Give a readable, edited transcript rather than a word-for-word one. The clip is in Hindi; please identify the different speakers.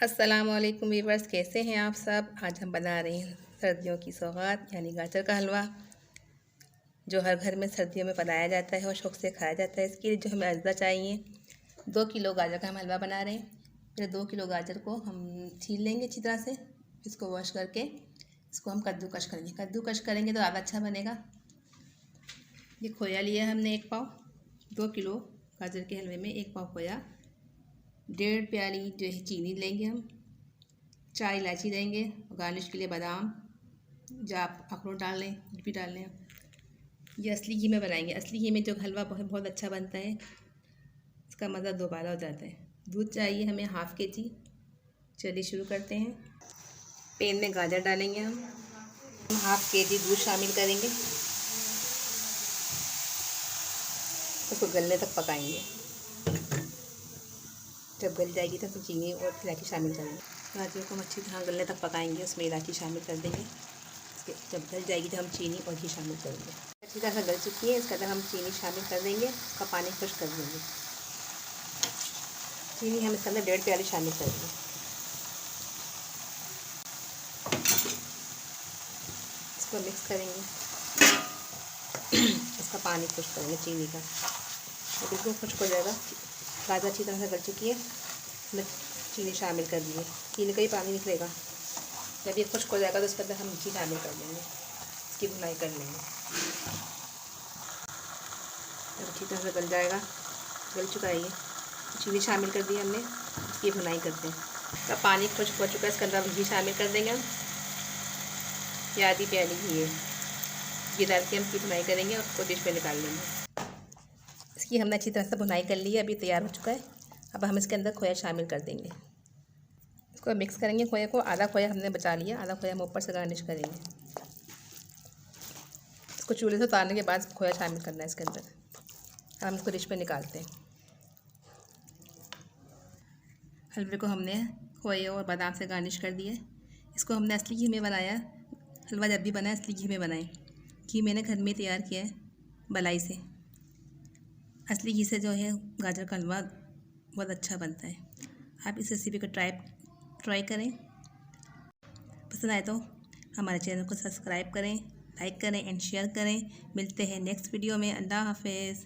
Speaker 1: अस्सलामुअलैकुम वीवर्स, कैसे हैं आप सब। आज हम बना रहे हैं सर्दियों की सौगात यानी गाजर का हलवा, जो हर घर में सर्दियों में बनाया जाता है और शौक़ से खाया जाता है। इसके लिए जो हमें अज्जा चाहिए, 2 किलो गाजर का हम हलवा बना रहे हैं। फिर 2 किलो गाजर को हम छील लेंगे अच्छी तरह से। इसको वॉश करके इसको हम कद्दूकश करेंगे। कद्दूकश करेंगे तो ज़्यादा अच्छा बनेगा। ये खोया लिया हमने 1 पाव। 2 किलो गाजर के हलवे में 1 पाव खोया, 1.5 प्याली जो है चीनी लेंगे हम, 4 इलायची देंगे, गार्निश के लिए बादाम, जो आप अखरोट डाल लें, कुछ भी डाल लें। ये असली घी में बनाएंगे। असली घी में जो हलवा बहुत अच्छा बनता है, इसका मज़ा दोबारा हो जाता है। दूध चाहिए हमें 1/2 kg। चलिए शुरू करते हैं। पैन में गाजर डालेंगे हम 1/2 kg दूध शामिल करेंगे, उसको गलने तक पकाएंगे। जब गल जाएगी तो चीनी और इलायची शामिल करेंगे। गाजर को हम अच्छी तरह गलने तक पकाएंगे, उसमें इलायची शामिल कर देंगे। जब गल जाएगी तो हम चीनी और घी शामिल करेंगे। अच्छी तरह से गल चुकी है, इसके अंदर हम चीनी शामिल कर देंगे, उसका पानी खुश कर देंगे। चीनी हम इसके अंदर 1.5 प्याली शामिल करेंगे। इसको मिक्स करेंगे, इसका पानी खुश करेंगे चीनी का। जब इसको खुश्क हो जाएगा, गाजर अच्छी तरह से गल चुकी है, इसमें चीनी शामिल कर दिए, चीनी का ही पानी निकलेगा। जब ये खुश्क हो जाएगा तो इसके अंदर हम घी शामिल कर देंगे, इसकी भुनाई कर लेंगे। जब अच्छी तरह से गल जाएगा, गल चुका है ये, चीनी शामिल कर दी हमने, इसकी भुनाई करते हैं। इसका पानी खुश्क हो चुका है, इसके अंदर हम घी शामिल कर देंगे। हम ये आधी प्याली घी है, घी डाल के हम इसकी भुनाई करेंगे और उसको डिश में निकाल लेंगे। इसकी हमने अच्छी तरह से भुनाई कर ली है, अभी तैयार हो चुका है। अब हम इसके अंदर खोया शामिल कर देंगे, इसको मिक्स करेंगे। खोया को आधा खोया हमने बचा लिया, आधा खोया हम ऊपर से गार्निश करेंगे। इसको चूल्हे से उतारने के बाद खोया शामिल करना है इसके अंदर। हम इसको डिश पे निकालते हैं। हलवे को हमने खोए और बादाम से गार्निश कर दिया। इसको हमने असली घी में बनाया। हलवा जब भी बनाए असली घी में बनाएं। घी मैंने घर में तैयार किया है मलाई से। असली घी से जो है गाजर का हलवा बहुत अच्छा बनता है। आप इस रेसिपी को ट्राई करें। पसंद आए तो हमारे चैनल को सब्सक्राइब करें, लाइक करें एंड शेयर करें। मिलते हैं नेक्स्ट वीडियो में। अल्लाह हाफिज़।